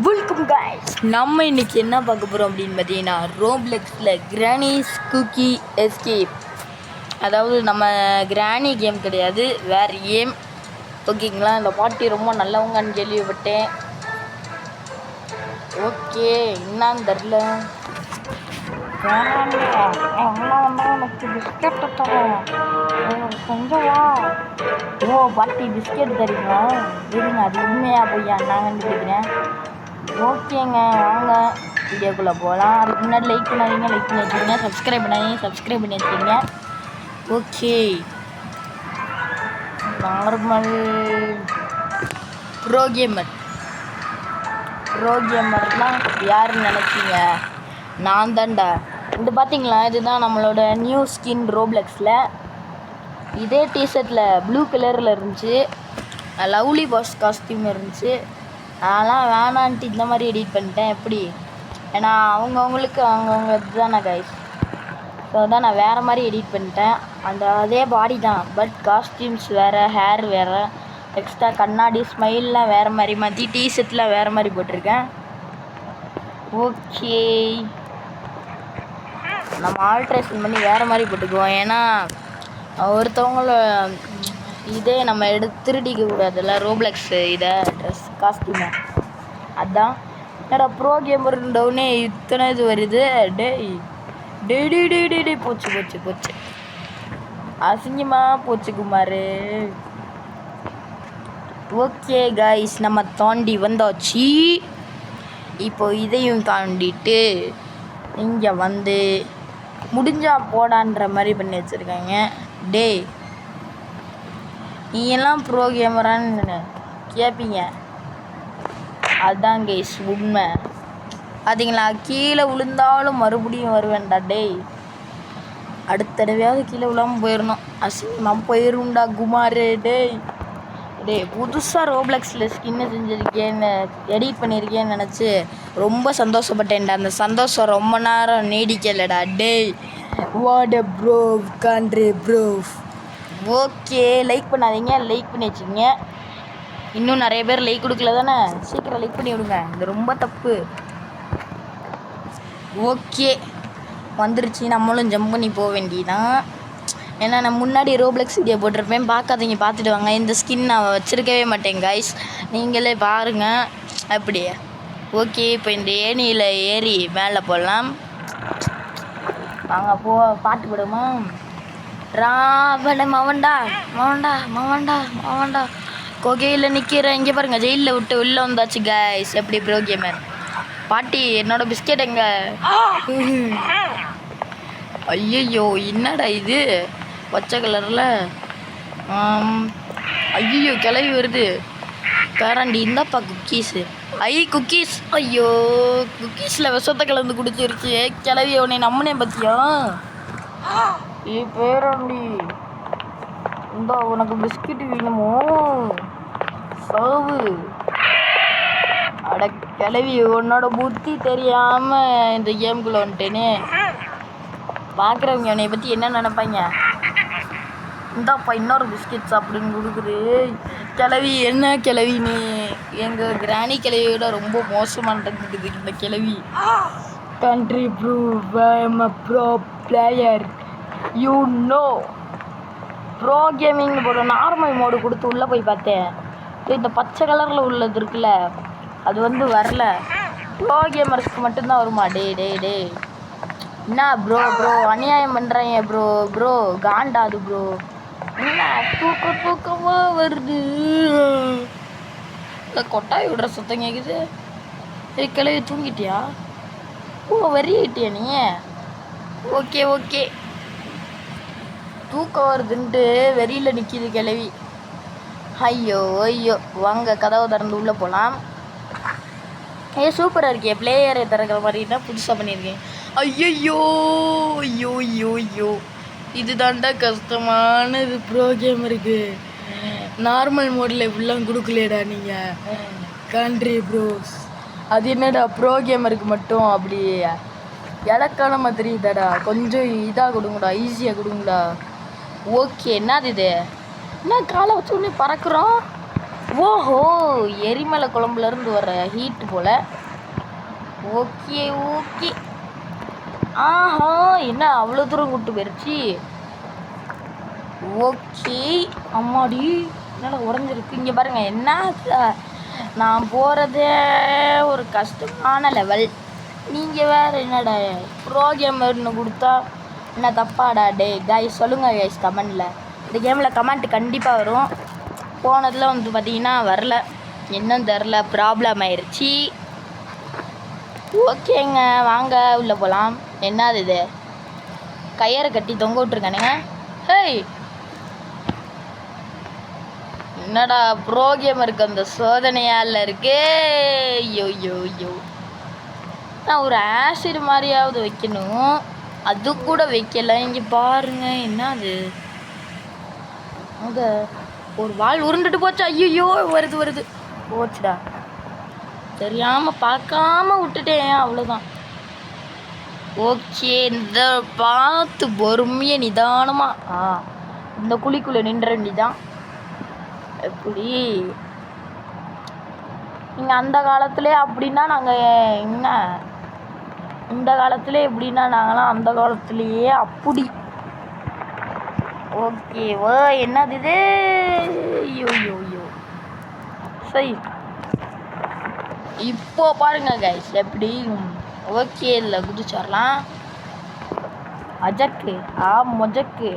Welcome guys. நம்ம இன்னைக்கு என்ன பார்க்க போகிறோம் அப்படின்னு பார்த்தீங்கன்னா, ரோப்ளெக்ஸில் கிரானிஸ் குக்கி எஸ்கேப். அதாவது நம்ம கிரானி கேம் கிடையாது, வேறு கேம். ஓகேங்களா? இந்த பாட்டி ரொம்ப நல்லவங்கன்னு கேள்விப்பட்டேன். ஓகே, என்னான்னு தெரில. எனக்கு பிஸ்கெட் தரோம் கொஞ்சவா. ஓ பாட்டி பிஸ்கெட் தரீங்களா? இருங்க, அது உண்மையா பொய்யா நான் கண்டுபிடிக்கிறேன். ஓகேங்க, வாங்க வீடியோக்குள்ளே போகலாம். அதுக்கு முன்னாடி லைக் பண்ணாதீங்க, லைக் பண்ணி வச்சுக்கோங்க. சப்ஸ்கிரைப் பண்ணாதீங்க, சப்ஸ்கிரைப் பண்ணி வச்சுக்கோங்க. ஓகே, நார்மல் ப்ரோ கேமர்னால் யாருன்னு நினைக்கிங்க? நான் தான்டா. இது பார்த்தீங்களா, இதுதான் நம்மளோட நியூ ஸ்கின் ரோப்ளெக்ஸில். இதே டிஷர்ட்டில் ப்ளூ கலரில் இருந்துச்சு, லவ்லி பாஸ் காஸ்டியூம் இருந்துச்சு. அதெல்லாம் வேணான்ட்டு இந்த மாதிரி எடிட் பண்ணிட்டேன். எப்படி? ஏன்னா அவங்கவுங்களுக்கு அவங்கவுங்க இதுதானே கைஸ். ஸோ அதான் நான் வேறு மாதிரி எடிட் பண்ணிட்டேன். அதே பாடி தான், பட் காஸ்டியூம்ஸ் வேறு, ஹேர் வேறு, எக்ஸ்ட்ரா கண்ணாடி ஸ்மைல்லாம் வேறு மாதிரி மாற்றி, டிஷர்ட்டில் வேறு மாதிரி போட்டிருக்கேன். ஓகே, நம்ம ஆல்ட்ரேஷன் பண்ணி வேறு மாதிரி போட்டுக்குவோம். ஏன்னா ஒருத்தவங்கள இதே நம்ம திருடிக்க கூடாதுல்ல, ரோப்ளெக்ஸு இதை ட்ரெஸ் காஸ்டியூமை. அதுதான் என்னடா ப்ரோ கேமர் டவுனே இத்தனை இது வருது. டேய் டேய் டேய் டேய் டே டே போச்சு போச்சு போச்சு, அசிங்கமாக போச்சு குமார். ஓகே கைஸ், நம்ம தாண்டி வந்தாச்சு. இப்போ இதையும் தாண்டிட்டு இங்கே வந்து முடிஞ்சா போடான்ற மாதிரி பண்ணி வச்சுருக்காங்க. டேய், நீ எல்லாம் ப்ரோ கேமரான்னு கேட்பீங்க. அதுதான் கைஸ் உண்மை. பார்த்தீங்களா, கீழே விழுந்தாலும் மறுபடியும் வருவேன்டா. டேய், அடுத்த தடவையாவது கீழே விழாமல் போயிடணும், அசிங்கமாக போயிடும்டா குமார். டேய் புதுசாக ரோப்ளெக்ஸில் ஸ்கின்னு செஞ்சுருக்கேன்னு எடிட் பண்ணியிருக்கேன்னு நினச்சி ரொம்ப சந்தோஷப்பட்டேன்டா. அந்த சந்தோஷம் ரொம்ப நேரம் நீடிக்கலடா. டேய் what a bro country bro. Okay, like பண்ணாதீங்க, லைக் பண்ணி வச்சுக்கோங்க. இன்னும் நிறைய பேர் லைக் கொடுக்கல தானே, சீக்கிரம் லைக் பண்ணி விடுங்க, இது ரொம்ப தப்பு. ஓகே, வந்துருச்சு, நம்மளும் ஜம்ப் பண்ணி போக வேண்டியதான். ஏன்னா நான் முன்னாடி ரோப்ளெக்ஸ் வீடியோ போட்டிருப்பேன், பார்க்காதீங்க, பார்த்துட்டு வாங்க. இந்த ஸ்கின் நான் வச்சுருக்கவே மாட்டேன் கைஸ், நீங்களே பாருங்கள். அப்படியே ஓகே, இப்போ இந்த ஏணியில் ஏறி மேலே போடலாம். வாங்க பாட்டு போடுமா? ராவண மவன்டா மவன்டா மவன்டா மவன்டா கொகையில் நிற்கிறேன். இங்கே பாருங்கள், ஜெயிலில் விட்டு உள்ளே வந்தாச்சு கைஸ். எப்படி ப்ரோ கேமர்? பாட்டி என்னோட பிஸ்கெட் எங்க? ஐயோ, என்னடா இது பச்சை கலரில்? ஐயோ, கிளவி வருது. பேராண்டி இந்தாப்பா குக்கீஸு. குக்கீஸ். ஐயோ, குக்கீஸில் விஷத்தை கலந்து குடிச்சிருச்சு கிளவி. உன்னை நம்மனே பற்றியா? பேராண்டி இந்தா, உனக்கு பிஸ்கெட்டு வேணுமோ? சவு. அட கிளவி, உன்னோட புத்தி தெரியாமல் இந்த கேமுக்குள்ளே வந்துட்டேனே. பார்க்குறவங்க என்னை பற்றி என்ன நினைப்பாங்க? இந்தாப்பா இன்னொரு பிஸ்கெட் சாப்பிடுன்னு கொடுக்குது கிளவி. என்ன கிளவி நீ? எங்கள் கிராணி கிளவியோட ரொம்ப மோசமானது இந்த கிளவி. கண்ட்ரி ப்ரூ pro player, you know. Pro gaming போட நார்மல் மோடு கொடுத்து உள்ளே போய் பார்த்தேன். இந்த பச்சை கலரில் உள்ளது இருக்குல்ல, அது வந்து வரல. ப்ரோ கேமர்ஸ்க்கு மட்டும்தான் வருமா? டே டே டே என்ன ப்ரோ அநியாயம் பண்ணுறாங்க ப்ரோ காண்டாது ப்ரோ. என்ன தூக்கமாக வருது, இந்த கொட்டாய் விடுற சுத்தம் கேட்குது. கிளவி தூங்கிட்டியா? வரிட்டியா நீ? ஓகே, தூக்கம் வருதுன்ட்டு வெறியில் நிற்கிது கிளவி. ஐயோ, வாங்க கதவை திறந்து உள்ளே போகலாம். சூப்பராக இருக்கே, பிளேயரை திறக்கிற மாதிரி தான் புதுசாக பண்ணியிருக்கேன். ஐயோ, இது தாண்டா கஷ்டமானது ப்ரோ கேமருக்கு. நார்மல் மோடில் இப்படிலாம் கொடுக்கலையடா நீங்கள் கண்ட்ரி ப்ரோஸ். அது என்னடா ப்ரோ கேமருக்கு மட்டும் அப்படி இலக்கானமாக தெரியுதாடா? கொஞ்சம் இதாக கொடுங்கடா, ஈஸியாக கொடுங்கடா. ஓகே, என்னது இது? என்ன காலை வச்சு ஒன்று பறக்கிறோம்? ஓஹோ, எரிமலை குழம்புலேருந்து வர ஹீட்டு போல். Okay okay. ஆஹா, என்ன அவ்வளோ தூரம் கூப்பிட்டு போயிடுச்சு. ஓகே. அம்மாடி என்னடா உடஞ்சிருக்கு. இங்கே பாருங்கள் என்ன நான் போகிறதே ஒரு கஷ்டமான லெவல். நீங்கள் வேறு என்னடா ப்ரோ கேமர்னு கொடுத்தா என்ன தப்பாடா? டே கைஸ் சொல்லுங்கள் கைஸ் கமெண்டில். இந்த கேமில் கமெண்ட் கண்டிப்பாக வரும். போனதில் வந்து பார்த்தீங்கன்னா வரல, என்னன்னு தெரில, ப்ராப்ளம் ஆயிடுச்சு. ஓகேங்க, வாங்க உள்ளே போகலாம். என்னது இது, கயிறை கட்டி தொங்க விட்ருக்கானுங்க. ஹேய், என்னடா ப்ரோ கேமருக்கு அந்த சோதனையால் இருக்கு. ஐயோ ஐயோ ஐயோ, நான் ஒரு ஆசிட் மாதிரியாவது வைக்கணும், அது கூட வைக்கல. இங்கே பாருங்க என்ன அது, அங்கே ஒரு வால் உருண்டுட்டு போச்சு. ஐயோ வருது வருது, போச்சுடா, தெரியாமல் பார்க்காம விட்டுட்டேன், அவ்வளோதான். ஓகே, இந்த பார்த்து பொறுமையாக நிதானமாக இந்த குழிக்குள்ளே நின்ற வேண்டிதான். எப்படி நீங்கள் அந்த காலத்திலே அப்படின்னா நாங்கள் என்ன, இந்த காலத்திலே எப்படின்னா நாங்களாம் அந்த காலத்துலேயே அப்படி. ஓகேவா, என்னது இது, ஐயோ ஐயோ ஐயோ, சரி இப்போ பாருங்க கைஸ் எப்படி. ஓகே, இல்லை குதிச்சிடலாம். அஜக்கு மொஜக்கு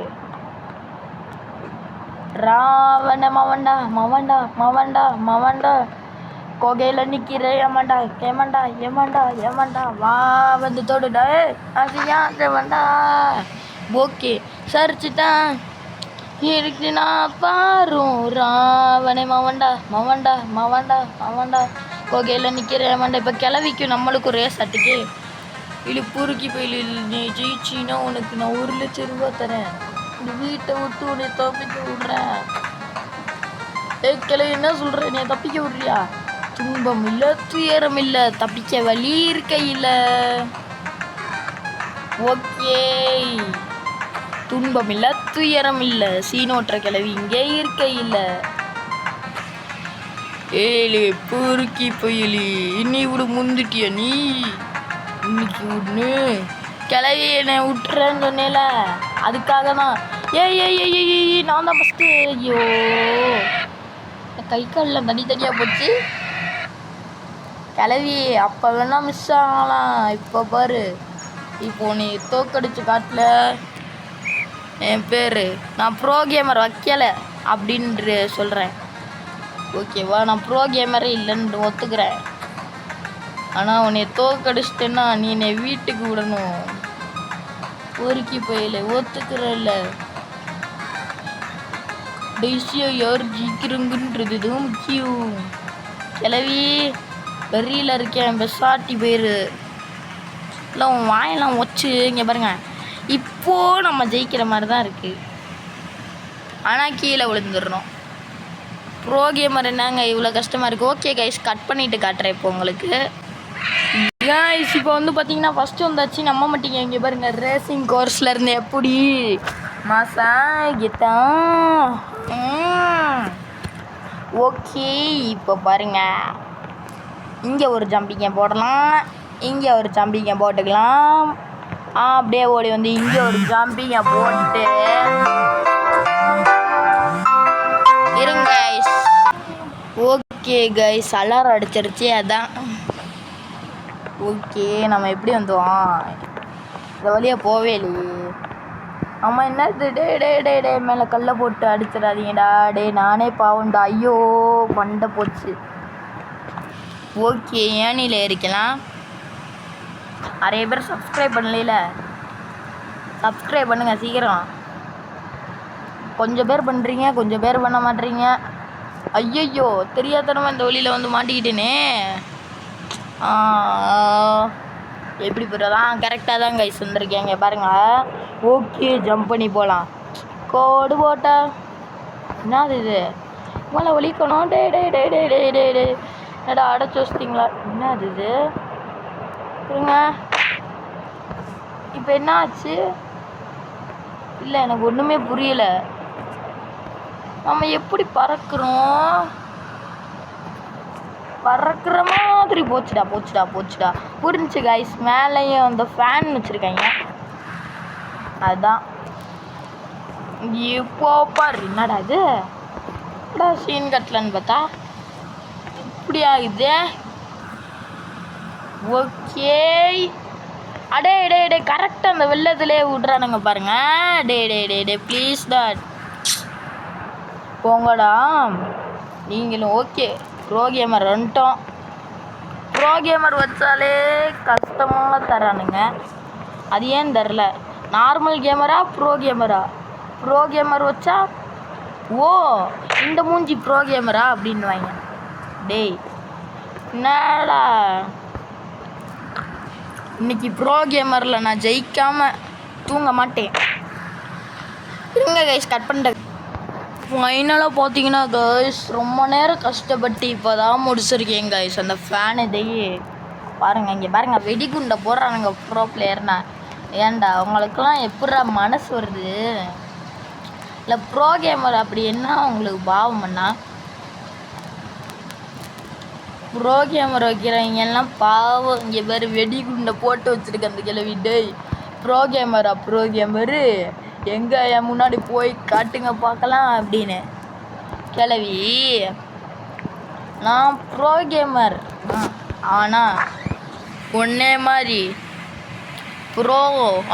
ராவண மவண்டா மவண்டா மவண்டா மவண்டா கொகையில் நிற்கிற ஏமாண்டா ஏமாண்டா ஏமாண்டா ஏமாண்டா வா வந்து தொடுடா அது யாண்டா. ஓகே, சரிச்சுட்டான் இருக்குன்னா பாரும் ராவணே மவண்டா மவண்டா மவண்டா மவண்டா கொகையில் நிற்கிற ஏமாண்டா. இப்போ கிளவிக்கும் நம்மளுக்கு ஒரே சட்டுக்கு இல்லை பொறுக்கி போயில் நீ ஜெயிச்சின்னா உனக்கு நான் 1 லட்சம் ரூபா தரேன், இந்த வீட்டை விட்டு உன்னை தப்பிக்க விட்றேன். கிளவி என்ன சொல்கிறேன், நீ தப்பிக்க விட்றியா? துன்பம் இல்லை துயரம் இல்லை, தப்பிக்க வழி இருக்கையில். ஓகே, துன்பம் இல்லை துயரம் இல்லை, சீனோற்ற கிளவி இங்கே இருக்கையில். ஏழு பொறுக்கி போயிலி இன்னி விடு முந்துட்டிய நீ, இன்னைக்கு ஒன்று கிளவி என்னை விட்டுறேன்னு சொன்னேல, அதுக்காக தான். ஏய் நான் தான் ஃபஸ்ட்டு. ஐயோ, கை காலில் தனித்தனியாக போச்சு. கிளவி அப்போ வேணா மிஸ் ஆகலாம், இப்போ பாரு, இப்போ நீ தோக்கடிச்சு காட்டல என் பேர், நான் ப்ரோ கேமர் வைக்கலை அப்படின்று சொல்கிறேன். ஓகேவா, நான் ப்ரோ கேமரே இல்லைன்னு ஒத்துக்கிறேன். ஆனால் உன்னை தோக்கடிச்சிட்டேன்னா நீ என்னை வீட்டுக்கு விடணும். பொறுக்கி போயில ஒத்துக்கிறல்ல, டெய்ஸியாக யார் ஜிக்கிறங்குன்றது தான் முக்கியம். கிளவி வெறியில் இருக்கேன், பெசாட்டி போயிரு. இல்லை உன் வாயெல்லாம் ஒச்சு. இங்கே பாருங்க, இப்போது நம்ம ஜெயிக்கிற மாதிரி தான் இருக்குது, ஆனால் கீழே விழுந்துடணும். ப்ரோ கேமர் என்னங்க இவ்வளோ கஷ்டமாக இருக்குது. ஓகே கைஸ், கட் பண்ணிவிட்டு காட்டுறேன் இப்போ உங்களுக்கு. கைஸ் இப்போ வந்து பார்த்தீங்கன்னா ஃபஸ்ட்டு வந்தாச்சு, நம்ப மாட்டீங்க. இங்கே பாருங்கள், ரேசிங் கோர்ஸ்லேருந்து எப்படி மாசாகிட்டான். ஓகே, இப்போ பாருங்கள், இங்கே ஒரு ஜம்பிங்கை போடலாம், இங்கே ஒரு ஜம்பிங்கை போட்டுக்கலாம். அப்படியே ஓடி வந்து இங்கே ஒரு ஜம்பிங்கை போட்டு இருங்க கைஸ். ஓகே கைஸ், அலாரம் அடிச்சிருச்சு, அதான். ஓகே, நம்ம எப்படி வந்தோம், இந்த வழியாக போவே இல்லையே. ஆமாம், என்னது டே டே டே டே மேலே கல்லை போட்டு அடிச்சிடாதீங்கடா. டே நானே பாவம்டா. ஐயோ மண்டை போச்சு. ஓகே, ஏனியில் இருக்கலாம். நிறைய பேர் சப்ஸ்கிரைப் பண்ணல, சப்ஸ்கிரைப் பண்ணுங்கள் சீக்கிரம். கொஞ்சம் பேர் பண்ணுறீங்க, கொஞ்சம் பேர் பண்ண மாட்டேறீங்க. ஐயையோ, தெரியாதனமாக இந்த வழியில் வந்து மாட்டிக்கிட்டேனே. எப்படி போகிறதான், கரெக்டாக தான் கைஸ் வந்திருக்கேங்க பாருங்கள். ஓகே, ஜம்ப் பண்ணி போகலாம். கோடு போட்டா என்னது இது, மேலே ஒழிக்கணும். டே டே டே டே டே டே டே என்னடா அடைச்சி வச்சிட்டிங்களா, என்னது இது இருங்க. இப்போ என்ன ஆச்சு, இல்லை எனக்கு ஒன்றுமே புரியலை. நம்ம எப்படி பறக்கிறோம், பறக்கிற மாதிரி போச்சுடா. புரிஞ்சு கைஸ். மேலேயும் அந்த ஃபேன் வச்சுருக்காங்க. அதுதான் இப்போ பாரு. என்னடா இது சீன் கட்டலன்னு பார்த்தா இப்படியா இது. ஓகே. அடே கரெக்டாக அந்த வெள்ளத்துலேயே விட்றானுங்க பாருங்க. டே ப்ளீஸ் டாட் போங்கடா நீங்களும். ஓகே ப்ரோ கேமர் வந்துட்டோம். ப்ரோ கேமர் வச்சாலே கஷ்டமாக தரானுங்க. அது ஏன் தெரில. நார்மல் கேமரா ப்ரோ கேமர் வச்சா ஓ இந்த மூஞ்சி ப்ரோ கேமரா அப்படின்னு வாங்க. டேய் என்னடா இன்னைக்கு ப்ரோ கேமரில் நான் ஜெயிக்காமல் தூங்க மாட்டேன். இருங்க கைஸ் கட் பண்ணிட்டேன். ஃபைனலாக பார்த்தீங்கன்னா கைஸ் ரொம்ப நேரம் கஷ்டப்பட்டு இப்போ தான் முடிச்சிருக்கேன் கைஸ். அந்த ஃபேன் இதையே பாருங்கள். இங்கே பாருங்கள் வெடிகுண்டை போடுறானுங்க ப்ரோ பிளேயர்னா. ஏன்டா அவங்களுக்கெல்லாம் எப்படா மனசு வருது. இல்லை ப்ரோ கேமர் அப்படி என்ன அவங்களுக்கு பாவம் பண்ணா. ப்ரோ கேமரா வைக்கிறவங்க எல்லாம் பாவம். இங்கே பேர் வெடிகுண்டை போட்டு வச்சுருக்க அந்த கிழவி. டேய் ப்ரோ கேமரு எங்கே என் முன்னாடி போய் காட்டுங்க பார்க்கலாம் அப்படின்னு. கிழவி நான் ப்ரோ கேமர் ஆனால் ஒன்னே மாதிரி ப்ரோ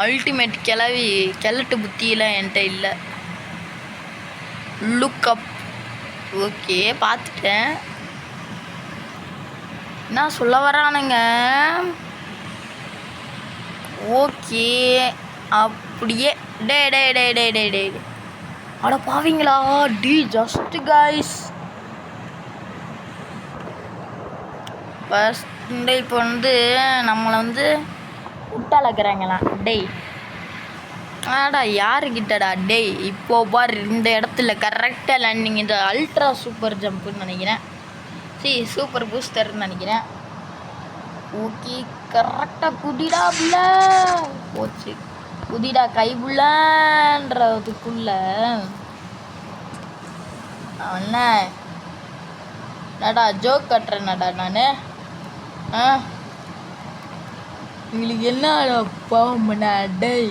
அல்டிமேட் கிழட்டு புத்தியெல்லாம் என்கிட்ட இல்லை. Look up. ஓகே பார்த்துட்டேன். என்ன சொல்ல வரானுங்க. ஓகே அப்படியே டே அட பாவீங்களா. ஜஸ்ட் கைஸ் ஃபஸ்ட் இப்போ நம்மளை விட்டாளக்கிறாங்களாம். டேய் ஆடா யாருக்கிட்டடா. டேய் இப்போ பார் இந்த இடத்துல கரெக்டாக லேண்டிங். இந்த அல்ட்ரா சூப்பர் ஜம்ப்புன்னு நினைக்கிறேன். சூப்பர் பூஸ்டர்னு நினைக்கிறேன். ஓகே கரெக்டாக குதிடாப்புல போச்சு. குதிடா கைபுள்ளன்றதுக்குள்ள என்னடா ஜோக் கட்டுறேன்னாடா நான். உங்களுக்கு என்ன பாவம்னா. டேய்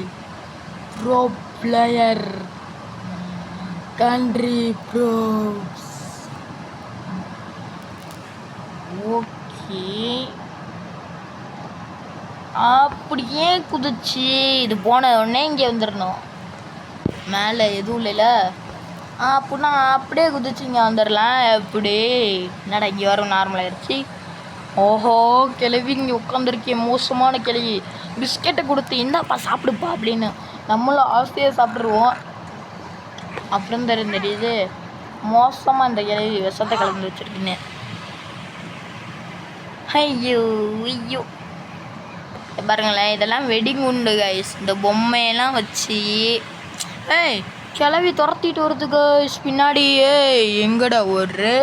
pro player country bros. Okay அப்படியே குதிச்சு இது போன உடனே இங்கே வந்துடணும். மேலே எதுவும் இல்லைல்ல. அப்படின்னா அப்படியே குதிச்சு இங்கே வந்துடலாம். எப்படி என்னடா இங்கே வரும் நார்மல் ஆயிடுச்சு. ஓஹோ கிளவி இங்கே உட்காந்துருக்கேன். மோசமான கிளவி. பிஸ்கெட்டை கொடுத்து இந்தாப்பா சாப்பிடுப்பா அப்படின்னு நம்மளும் ஆசையாக சாப்பிட்ருவோம். அப்புறம் தெரியுது மோசமாக இந்த கிளவி விஷத்தை கலந்து வச்சுருக்குன்னு. ஐயோ பாருங்களேன் இதெல்லாம் வெடிகுண்டு கைஸ். இந்த பொம்மையெல்லாம் வச்சு கிளவி துரத்திட்டு வருது கைஸ் பின்னாடி. எங்கடா ஒரு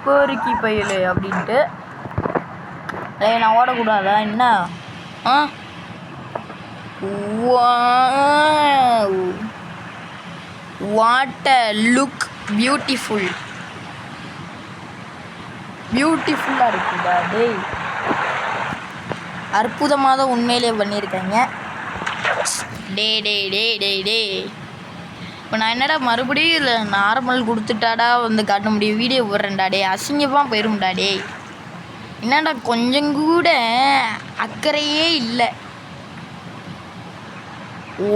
கோரிக்கை பையல் அப்படின்ட்டு. நான் ஓடக்கூடாதா என்ன. வாட் அ லுக் பியூட்டிஃபுல்லாக இருக்குதா. டேய் அற்புதமாக தான் உண்மையிலே பண்ணியிருக்காங்க. டே இப்போ நான் என்னடா மறுபடியும் இல்லை நார்மல் கொடுத்துட்டாடா காட்ட முடியும். வீடியோ போடுறேன்டா. டே அசிங்கமாக போயிரும்டா. டே என்னடா கொஞ்சம் கூட அக்கறையே இல்லை.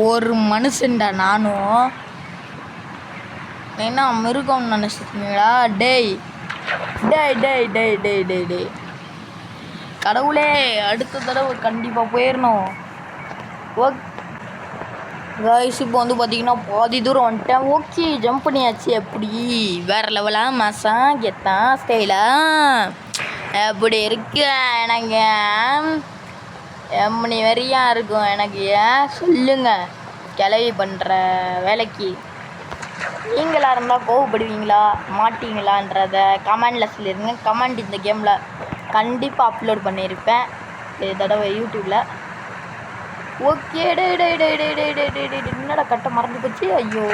ஒரு மனுஷன்டா நானும் என்ன மிருகம்னு நினச்சிருக்கீங்களா. டேய் கடவுளே அடுத்த தடவை கண்டிப்பாக போயிடணும். ஓகே கைஸ் இப்போ பார்த்தீங்கன்னா பாதி தூரம் வந்துட்டேன். ஓகே ஜம்ப் பண்ணியாச்சு. எப்படி வேறு லெவலாக மாதம் கெத்தான் ஸ்டைலாக எப்படி இருக்கு எனக்கு. எம்மணி வரையாக இருக்கும் எனக்கு. சொல்லுங்க கிளவி பண்ணுற வேலைக்கு நீங்களாக இருந்தால் கோவப்படுவீங்களா மாட்டீங்களான்றத கமெண்டில் சொல்லிடுங்க. கமெண்ட் இந்த கேமில் கண்டிப்பாக அப்லோட் பண்ணியிருப்பேன் இந்த தடவை யூடியூப்பில். ஓகே என்னடா கட்ட மறந்து போச்சு. ஐயோ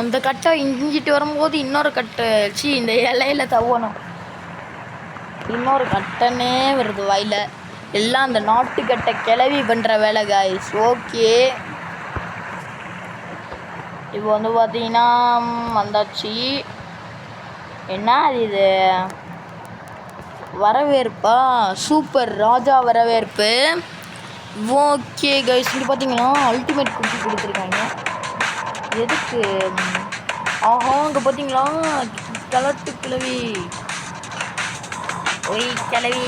அந்த கட்டை இஞ்சிட்டு வரும்போது இன்னொரு கட்டை வச்சு இந்த இலையில தவணும். இன்னொரு கட்டனே வருது வாயில். எல்லாம் அந்த நாட்டுக்கட்டை கிளவி பண்ணுற வேலை காய்ஸ். ஓகே, இப்போ வந்து பார்த்தீங்கன்னா வந்தாச்சு. என்ன இது வரவேற்பா? சூப்பர் ராஜா வரவேற்பு. ஓகே கைஸ், இங்கே பார்த்தீங்கன்னா அல்டிமேட் குக்கி கொடுத்துருக்காங்க. எதுக்கு? ஆஹா, இங்கே பார்த்தீங்களா கலட்டு கிழவி. ஒய் கிழவி,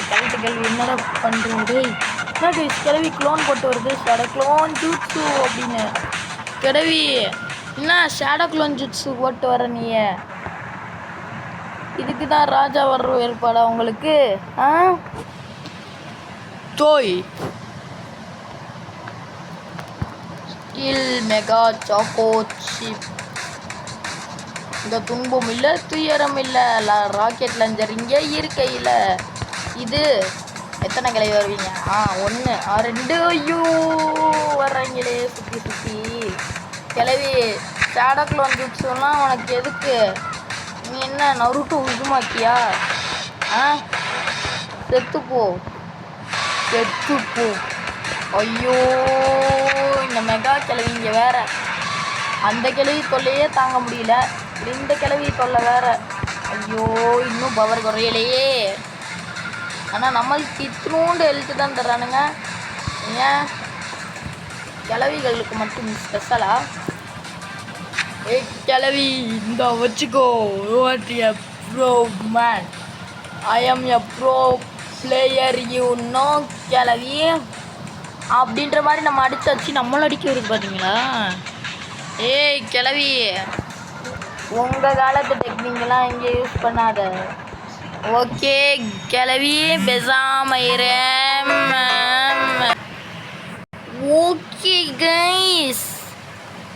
கலட்டு கிழவி என்னடா பண்ணுறது? என்ன கைஸ் கிழவி க்ளோன் போட்டு வருது. ஷேடோ க்ளோன் ஜூட்ஸு அப்படின்னு. கிழவி என்ன ஷேடோ க்ளோன் ஜூட்ஸு போட்டு வர நீ? இதுக்கு தான் ராஜா வர்ற ஏற்பாடா உங்களுக்கு? டோய் ஸ்டீல் மெகா சாக்கோ சிப். இந்த துன்பம் இல்லை துயரம் இல்லை, ராக்கெட் லஞ்சர் இங்கே இருக்கையில். இது எத்தனை கிளை வருவீங்க? 1 2. ஐயோ வர்றீங்களே சுற்றி சுற்றி. கிளவி ஷேடோ க்ளோன் ஜூட்ஸுலாம் உனக்கு எதுக்கு? நீ என்ன நருட்டோ உசுமாக்கியா? செத்துப்போ செத்துப்போ. ஐயோ, இந்த மெகா கிழவிங்க வேற. அந்த கிழவி தொல்லையே தாங்க முடியல, இந்த கிழவி தொல்லை வேற. ஐயோ, இன்னும் பவர் குறையலையே. ஆனால் நம்மளுக்கு இத்தினோண்டு எழுத்து தான் தர்றானுங்க. ஏன் கிழவிகளுக்கு மட்டும் ஸ்பெஷலா? ஏய் கிழவி, இந்த வச்சுக்கோ. வாட் எ ப்ரோ மேன், ஐ ஆம் எ ப்ரோ பிளேயர் யூ நோ கிழவி அப்படின்ற மாதிரி நம்ம அடிச்சாச்சு. நம்மளும் அடிக்க வருது பார்த்தீங்களா? ஏய் கிழவி, உங்கள் காலத்து டெக்னிக்கெல்லாம் இங்கே யூஸ் பண்ணாத. ஓகே கிழவி, பெசாமயிரேன். ஓகே கைஸ்,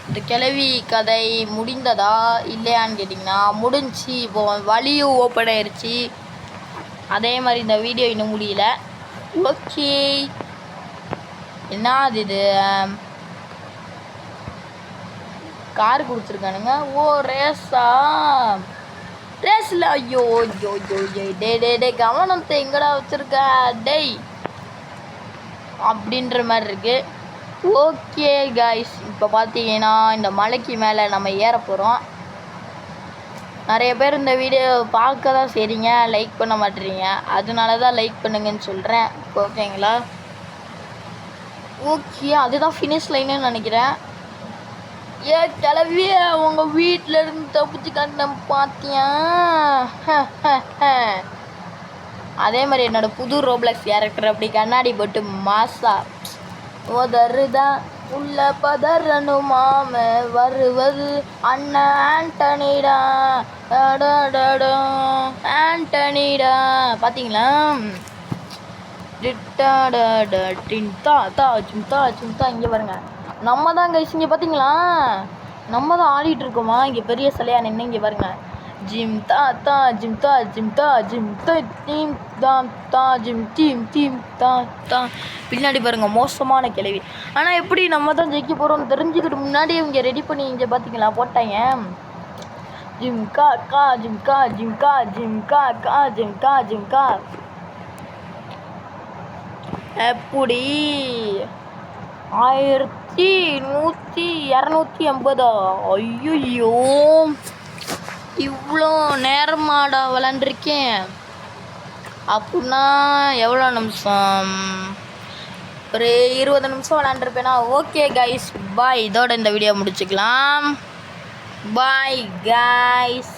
இந்த கிழவி கதை முடிந்ததா இல்லையான்னு கேட்டிங்கன்னா முடிஞ்சு. இப்போ வழியும் ஓப்பன் ஆயிடுச்சு. அதே மாதிரி இந்த வீடியோ இன்னும் முடியல. ஓகே, என்ன இது கார் கொடுத்துருக்கானுங்க. ஓ ரேஸா? ரேஸில் ஐயோ ஐயோ ஐயோ டே கவனத்தை எங்கடா வச்சுருக்க டேய் அப்படின்ற மாதிரி இருக்குது. ஓகே கைஸ், இப்போ பார்த்தீங்கன்னா இந்த மலைக்கு மேலே நம்ம ஏற போகிறோம். நிறைய பேர் இந்த வீடியோ பார்க்க தான் செய்கிறீங்க, லைக் பண்ண மாட்டேறீங்க. அதனால தான் லைக் பண்ணுங்கன்னு சொல்கிறேன். ஓகேங்களா? ஓகே, அதுதான் ஃபினிஷ் லைன்னு நினைக்கிறேன். கிளவி உங்கள் வீட்டில் இருந்து தப்பிச்சு கண்ண பார்த்தியா? அதே மாதிரி என்னோடய புது ரோப்ளக்ஸ் கேரக்டர் அப்படி கண்ணாடி போட்டு மாசா உதறுதான் உள்ள பதறணுமாம வருவது அண்ணன் ஆண்டனிடா. ஆண்டனிடா பார்த்தீங்களா? இங்கே பாருங்க, நம்ம தான் கைஸ். இங்கே பார்த்தீங்களா, நம்ம தான் ஆடிட்டு இருக்கோமா? இங்கே பெரிய சிலையா நின்று இங்கே பாருங்க. ஜிம் தா தா ஜிம் தா ஜிம் தா ஜிம் டீம் தாம் தா ஜிம் டீம் டீம் தா தா. பின்னாடி பாருங்கள் மோசமான கிழவி. ஆனால் எப்படி நம்ம தான் ஜெயிக்க போகிறோம்னு தெரிஞ்சுக்கிட்டு முன்னாடி இவங்க ரெடி பண்ணி இங்கே பார்த்தீங்களா போட்டாங்க. ஜிம் கா கா ஜிம் கா ஜிம் கா ஜிம் கா கா ஜிம் கா ஜிம் கா. எப்படி 1100 ஐயோ, இவ்வளோ நேரமாடா விளாண்டுருக்கேன். அப்படின்னா எவ்வளோ நிமிஷம்? ஒரு 20 நிமிஷம் விளாண்டுருப்பேனா? ஓகே கைஸ், பாய். இதோட இந்த வீடியோ முடிச்சுக்கலாம். Bye guys.